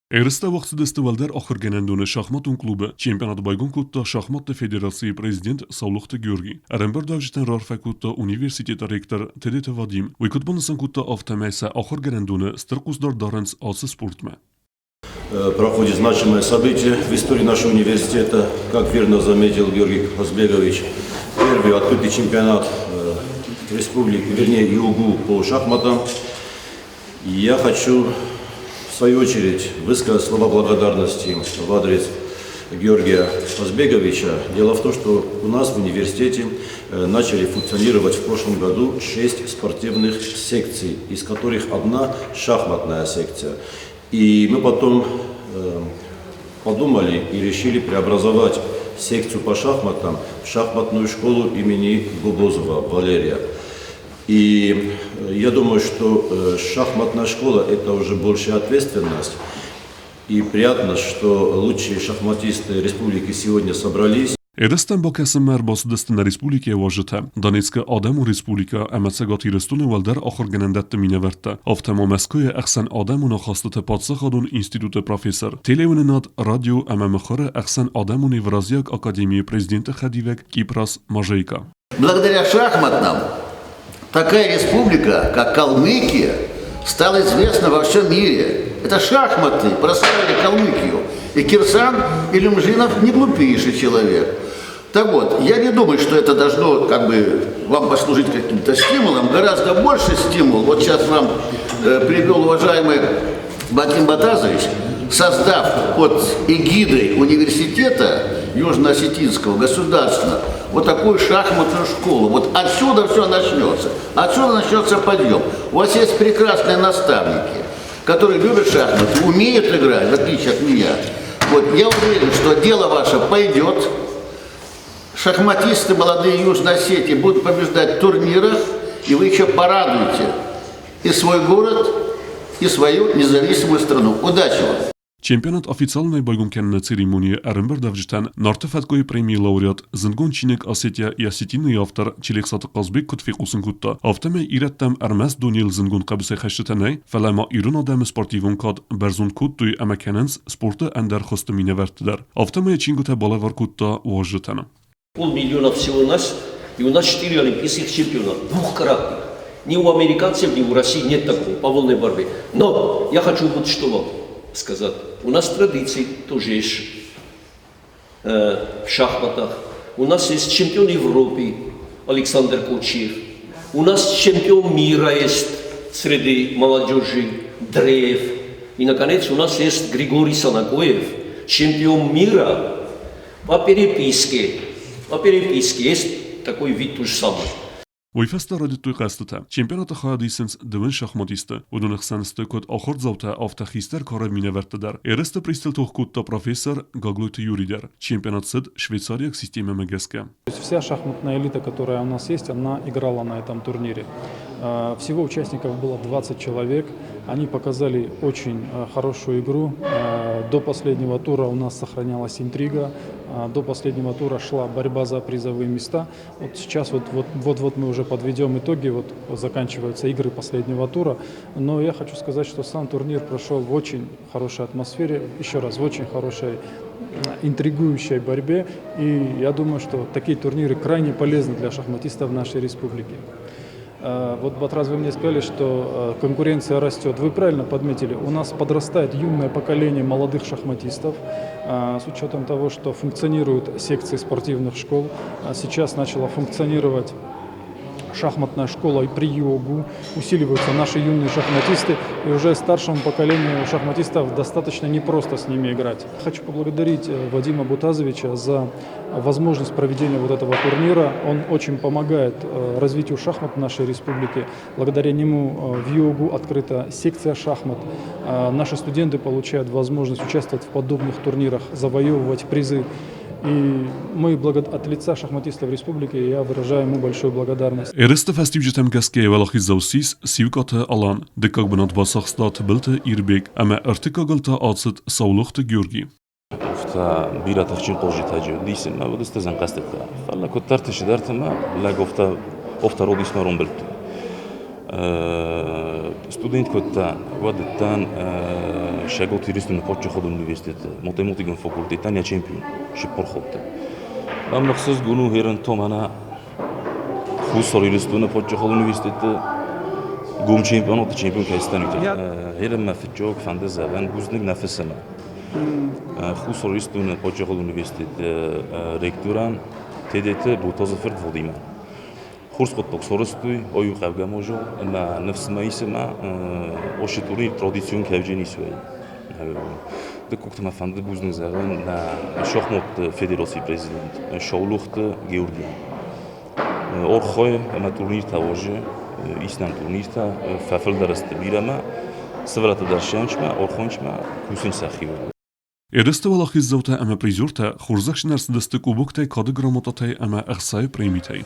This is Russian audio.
Ерыстө тедеты уәлдър ахуыргънъндоны шахматон клубы, чемпионат байгом кодта шахматтăй федерацийы президент Саулохты Георгий, ÄрÄмбырдуăвджытăн раарфăй кодта университеты ректор Тедеты Вадим, банысан кодта афтъмăй ахуыргънъндоны стыр хъусдард дарынц асы спортмă. Проходит значимое событие в истории нашего университета, как верно заметил Георгий Хазбегович, первый открытый чемпионат республики, вернее ЮГУ по шахматам. Я хочу в свою очередь высказать слова благодарности в адрес Георгия Хазбеговича. Дело в том, что у нас в университете начали функционировать в прошлом году 6 спортивных секций, из которых одна шахматная секция. И мы потом подумали и решили преобразовать секцию по шахматам в шахматную школу имени Губозова Валерия. И я думаю, что шахматная школа – это уже большая ответственность. И приятно, что лучшие шахматисты республики сегодня собрались. Ерыстăn با کسمر با цыдыстын республикия уагъд. Донецкая Адаму республика эмацегат Ерыстăны уәлдър ахуыргънъндоны миневертте. Афтъмăй әхсен Адамуна хастыты паддзахадон институты профессор. Телевизионнат радио эмэмхыры әхсен Адамуны Евразияк академии президента Хадивек Кипрас Мажейка. Благодаря шахматам такая республика, как Калмыкия, стала известна во всем мире. Это шахматы прославили Калмыкию. И Кирсан Илюмжинов не глупейший человек. Так вот, я не думаю, что это должно вам послужить каким-то стимулом. Гораздо больше стимул. Вот сейчас вам привел уважаемый Вадим Батазович, создав под эгидой университета Южно-Осетинского государственного вот такую шахматную школу. Вот отсюда все начнется. Отсюда начнется подъем. У вас есть прекрасные наставники, которые любят шахматы, умеют играть, в отличие от меня. Вот, я уверен, что дело ваше пойдет. Шахматисты молодые Южной Осетии будут побеждать в турнирах, и вы еще порадуете и свой город, и свою независимую страну. Удачи вам! Чемпионат официальной байгом церемонии ÄрÄмбырдуëвджытăн нартыфаткой премии лауреат зынгончинек Осетия и осетины автор Челексаты Казбек Кутфикусын кутта. Афтъмăй иреттем Эрмес Донил зынгон кабысы хэштетенэй, фэлэма ирун адам спортивон кад берзон куттуй эмекененс спорты эндер хосту миневертдер. Афтъмăй чингуте балавар кутта уагъдтăн. Полмиллиона всего у нас, и у нас 4 олимпийских чемпионата, двухкратных. Ни у американцев, ни у России нет такого, по волной борьбе. Но я хочу вот что вам сказать. У нас традиции тоже есть в шахматах. У нас есть чемпион Европы Александр Кочиев. У нас чемпион мира есть среди молодежи Дреев. И, наконец, у нас есть Григорий Санакоев, чемпион мира по переписке. По переписке есть такой вид то же самое. Уйфеста радиотой кастыта. Чемпионата хаадисенс дывын шахматисты. Удунықсан стыкот ахурд заута автохистер кара миневертдер. Ерыстă пристилтух кутта профессор Гаглойты Юридер. Чемпионат СИД Швейцария к системе МГСК. Вся шахматная элита, которая у нас есть, она играла на этом турнире. Всего участников было 20 человек. Они показали очень хорошую игру. До последнего тура у нас сохранялась интрига. До последнего тура шла борьба за призовые места. Вот сейчас вот мы уже подведем итоги. Вот заканчиваются игры последнего тура. Но я хочу сказать, что сам турнир прошел в очень хорошей атмосфере. Еще раз, в очень хорошей интригующей борьбе. И я думаю, что такие турниры крайне полезны для шахматистов нашей республики. Вот, Батраз, вы мне сказали, что конкуренция растет. Вы правильно подметили, у нас подрастает юное поколение молодых шахматистов. С учетом того, что функционируют секции спортивных школ, сейчас начала функционировать шахматная школа и при ЮГУ, усиливаются наши юные шахматисты, и уже старшему поколению шахматистов достаточно непросто с ними играть. Хочу поблагодарить Вадима Бутазовича за возможность проведения вот этого турнира. Он очень помогает развитию шахмат в нашей республике. Благодаря нему в ЮГУ открыта секция шахмат. Наши студенты получают возможность участвовать в подобных турнирах, завоевывать призы. И мы от лица шахматистов республики я выражаю ему большую благодарность. Ерыстă фестивжитем ГСК велахи заусис сивката алан, декак бнат басахстат билте ирбек, ама артикагылта ацыд Саулохты Георгий. Ufta bira taxchin qo'ji tajib deysin, ma bu istazan qasdetda. Falla kottar tishidar tama la gofta rodismaron bildi. Student kodta uagъдтан шагот Ерыстăны паддзахадон университети математика факультетан я чемпион шиппархотта. Амнахсыз гуну херен томана хъусдард Ерыстăны паддзахадон университети гум чемпионат чемпион кайстан ути. Херен мафичок фанда заван гузник нафисама. хъусдард Ерыстăны паддзахадон университети ректоран Тедеты Вадим. Хурс кодток сорыстуй, ою хавгаможо, на нефсмаисема, ошитурни традицион кавженисуй. Декокт ма фанды бузны заван на шахматтăй федерацийы президент, Саулохты Георгий. Орхой ма турнир тавожи, иснам турнирта, фафылдарысты бирама, сывраты даршанчма, орхончма, кусун сахиу. Ерыстă валахиз завта ама призёрта, хурзакшинар цыдысты кубоктay kadı gramatатay ама ăрцăй премитay.